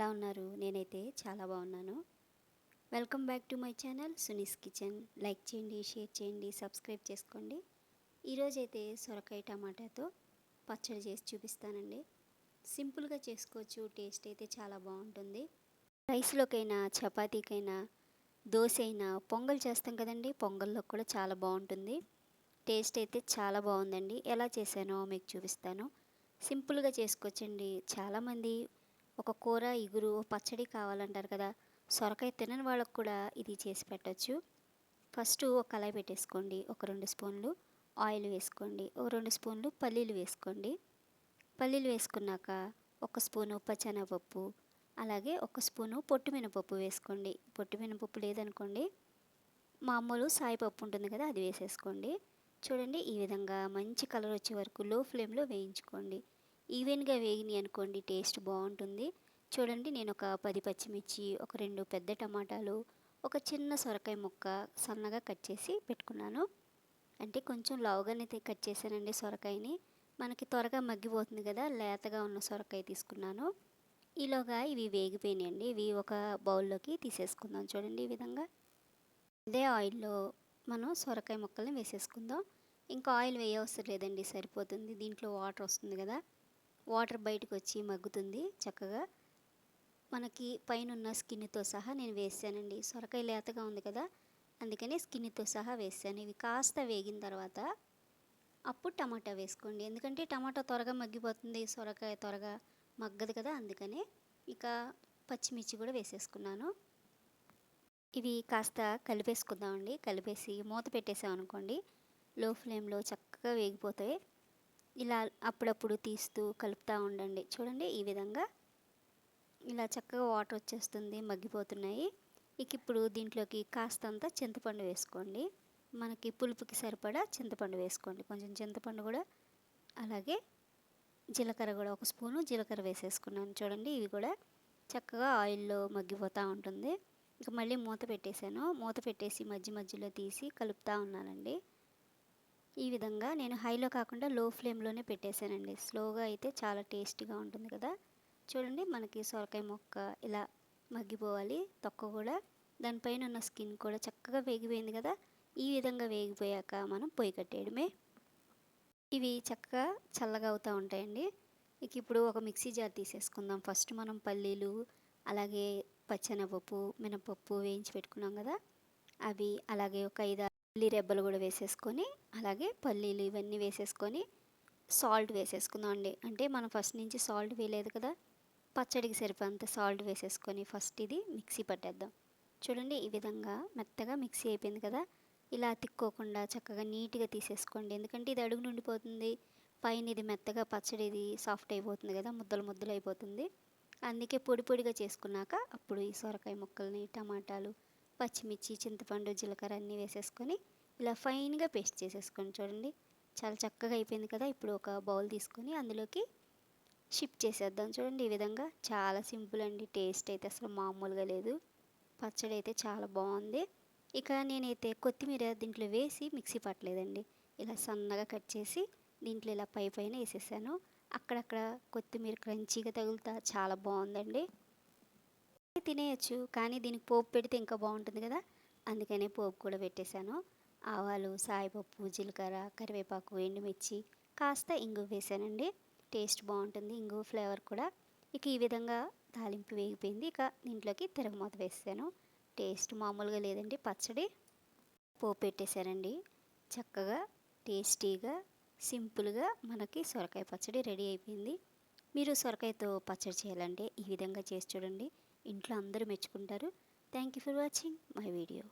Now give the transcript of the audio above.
ఎలా ఉన్నారు? నేనైతే చాలా బాగున్నాను. Welcome back to my channel Suni's kitchen. Like చేయండి, షేర్ చేయండి, సబ్స్క్రైబ్ చేసుకోండి. ఈరోజైతే సొరకాయ టమాటాతో పచ్చడి చేసి చూపిస్తానండి. సింపుల్గా చేసుకోవచ్చు, టేస్ట్ అయితే చాలా బాగుంటుంది. రైస్లోకైనా, చపాతీకైనా, దోశ అయినా, పొంగల్ చేస్తాం కదండి, పొంగల్లో కూడా చాలా బాగుంటుంది. టేస్ట్ అయితే చాలా బాగుందండి. ఎలా చేశానో మీకు చూపిస్తాను. సింపుల్గా చేసుకోవచ్చండి. చాలామంది ఒక కూర, ఇగురు, పచ్చడి కావాలంటారు కదా. సొరకాయ తినని వాళ్ళకు కూడా ఇది చేసి పెట్టచ్చు. ఫస్ట్ ఒక కళాయి పెట్టేసుకోండి. ఒక 2 స్పూన్లు ఆయిల్ వేసుకోండి. ఒక 2 స్పూన్లు పల్లీలు వేసుకోండి. పల్లీలు వేసుకున్నాక 1 స్పూను పచ్చెనగపప్పు, అలాగే 1 స్పూను పొట్టు మినపప్పు వేసుకోండి. పొట్టు మినపప్పు లేదనుకోండి, మామూలు సాయిపప్పు ఉంటుంది కదా, అది వేసేసుకోండి. చూడండి, ఈ విధంగా మంచి కలర్ వచ్చే వరకు లో ఫ్లేమ్లో వేయించుకోండి. ఈవెన్గా వేగినాయి అనుకోండి, టేస్ట్ బాగుంటుంది. చూడండి, నేను ఒక 10 పచ్చిమిర్చి, ఒక 2 పెద్ద టమాటాలు, ఒక చిన్న సొరకాయ ముక్క సన్నగా కట్ చేసి పెట్టుకున్నాను. అంటే కొంచెం లావుగానే కట్ చేశానండి సొరకాయని. మనకి త్వరగా మగ్గిపోతుంది కదా, లేతగా ఉన్న సొరకాయ తీసుకున్నాను. ఈలోగా ఇవి వేగిపోయినాయండి. ఇవి ఒక బౌల్లోకి తీసేసుకుందాం. చూడండి, ఈ విధంగా ఇదే ఆయిల్లో మనం సొరకాయ ముక్కల్ని వేసేసుకుందాం. ఇంకా ఆయిల్ వేయవసరం లేదండి, సరిపోతుంది. దీంట్లో వాటర్ వస్తుంది కదా, వాటర్ బయటకు వచ్చి మగ్గుతుంది చక్కగా. మనకి పైన స్కిన్తో సహా నేను వేసానండి. సొరకాయ లేతగా ఉంది కదా, అందుకని స్కిన్తో సహా వేసాను. ఇవి కాస్త వేగిన తర్వాత అప్పుడు టమాటా వేసుకోండి. ఎందుకంటే టమాటా త్వరగా మగ్గిపోతుంది, సొరకాయ త్వరగా మగ్గదు కదా, అందుకనే. ఇక పచ్చిమిర్చి కూడా వేసేసుకున్నాను. ఇవి కాస్త కలిపేసుకుందామండి. కలిపేసి మూత పెట్టేసామనుకోండి, లో ఫ్లేమ్లో చక్కగా వేగిపోతాయి. ఇలా అప్పుడప్పుడు తీస్తూ కలుపుతూ ఉండండి. చూడండి, ఈ విధంగా ఇలా చక్కగా వాటర్ వచ్చేస్తుంది, మగ్గిపోతున్నాయి. ఇక ఇప్పుడు దీంట్లోకి కాస్తంత చింతపండు వేసుకోండి. మనకి పులుపుకి సరిపడా చింతపండు వేసుకోండి. కొంచెం చింతపండు కూడా, అలాగే జీలకర్ర కూడా 1 స్పూను జీలకర్ర వేసేసుకున్నాను. చూడండి, ఇవి కూడా చక్కగా ఆయిల్లో మగ్గిపోతూ ఉంటుంది. ఇక మళ్ళీ మూత పెట్టేశాను. మూత పెట్టేసి మధ్య మధ్యలో తీసి కలుపుతూ ఉన్నానండి. ఈ విధంగా నేను హైలో కాకుండా లో ఫ్లేమ్లోనే పెట్టేశానండి. స్లోగా అయితే చాలా టేస్టీగా ఉంటుంది కదా. చూడండి, మనకి సొరకాయ ముక్క ఇలా మగ్గిపోవాలి, తొక్క కూడా, దానిపైన ఉన్న స్కిన్ కూడా చక్కగా వేగిపోయింది కదా. ఈ విధంగా వేగిపోయాక మనం పొయ్యి కట్టేయడమే. ఇవి చక్కగా చల్లగా అవుతూ ఉంటాయండి. ఇక ఇప్పుడు ఒక మిక్సీ జార్ తీసేసుకుందాం. ఫస్ట్ మనం పల్లీలు, అలాగే పచ్చెనగపప్పు, మినపప్పు వేయించి పెట్టుకున్నాం కదా, అవి, అలాగే ఒక 5 ఉల్లి రెబ్బలు కూడా వేసేసుకొని, అలాగే పల్లీలు ఇవన్నీ వేసేసుకొని సాల్ట్ వేసేసుకుందాం అండి. అంటే మనం ఫస్ట్ నుంచి సాల్ట్ వేయలేదు కదా, పచ్చడికి సరిపోయేంత సాల్ట్ వేసేసుకొని ఫస్ట్ ఇది మిక్సీ పట్టేద్దాం. చూడండి, ఈ విధంగా మెత్తగా మిక్సీ అయిపోయింది కదా. ఇలా తిక్కోకుండా చక్కగా నీట్గా తీసేసుకోండి. ఎందుకంటే ఇది అడుగు నుండిపోతుంది, పైన ఇది మెత్తగా పచ్చడి ఇది సాఫ్ట్ అయిపోతుంది కదా, ముద్దలు ముద్దలు అయిపోతుంది. అందుకే పొడి పొడిగా చేసుకున్నాక అప్పుడు ఈ సొరకాయ ముక్కల్ని, టమాటాలు, పచ్చిమిర్చి, చింతపండు, జీలకర్ర అన్నీ వేసేసుకొని ఇలా ఫైన్గా పేస్ట్ చేసేసుకోండి. చూడండి, చాలా చక్కగా అయిపోయింది కదా. ఇప్పుడు ఒక బౌల్ తీసుకొని అందులోకి షిఫ్ట్ చేసేద్దాం. చూడండి, ఈ విధంగా చాలా సింపుల్ అండి. టేస్ట్ అయితే అసలు మామూలుగా లేదు. పచ్చడి అయితే చాలా బాగుంది. ఇక నేనైతే కొత్తిమీర దీంట్లో వేసి మిక్సీ పట్టలేదండి. ఇలా సన్నగా కట్ చేసి దీంట్లో ఇలా పైన వేసేసాను. అక్కడక్కడ కొత్తిమీర క్రంచీగా తగులుతా చాలా బాగుందండి. తినేయచ్చు, కానీ దీనికి పోపు పెడితే ఇంకా బాగుంటుంది కదా, అందుకనే పోపు కూడా పెట్టేశాను. ఆవాలు, సాయిపప్పు, జీలకర్ర, కరివేపాకు, ఎండుమిర్చి, కాస్త ఇంగువ వేసానండి. టేస్ట్ బాగుంటుంది, ఇంగువ ఫ్లేవర్ కూడా. ఇక ఈ విధంగా తాలింపు వేగిపోయింది. ఇక దీంట్లోకి తిరగమాత వేసాను. టేస్ట్ మామూలుగా లేదండి. పచ్చడి పోపు పెట్టేశానండి. చక్కగా టేస్టీగా సింపుల్గా మనకి సొరకాయ పచ్చడి రెడీ అయిపోయింది. మీరు సొరకాయతో పచ్చడి చేయాలంటే ఈ విధంగా చేసి చూడండి, ఇంట్లో అందరూ మెచ్చుకుంటారు. Thank you for watching my video.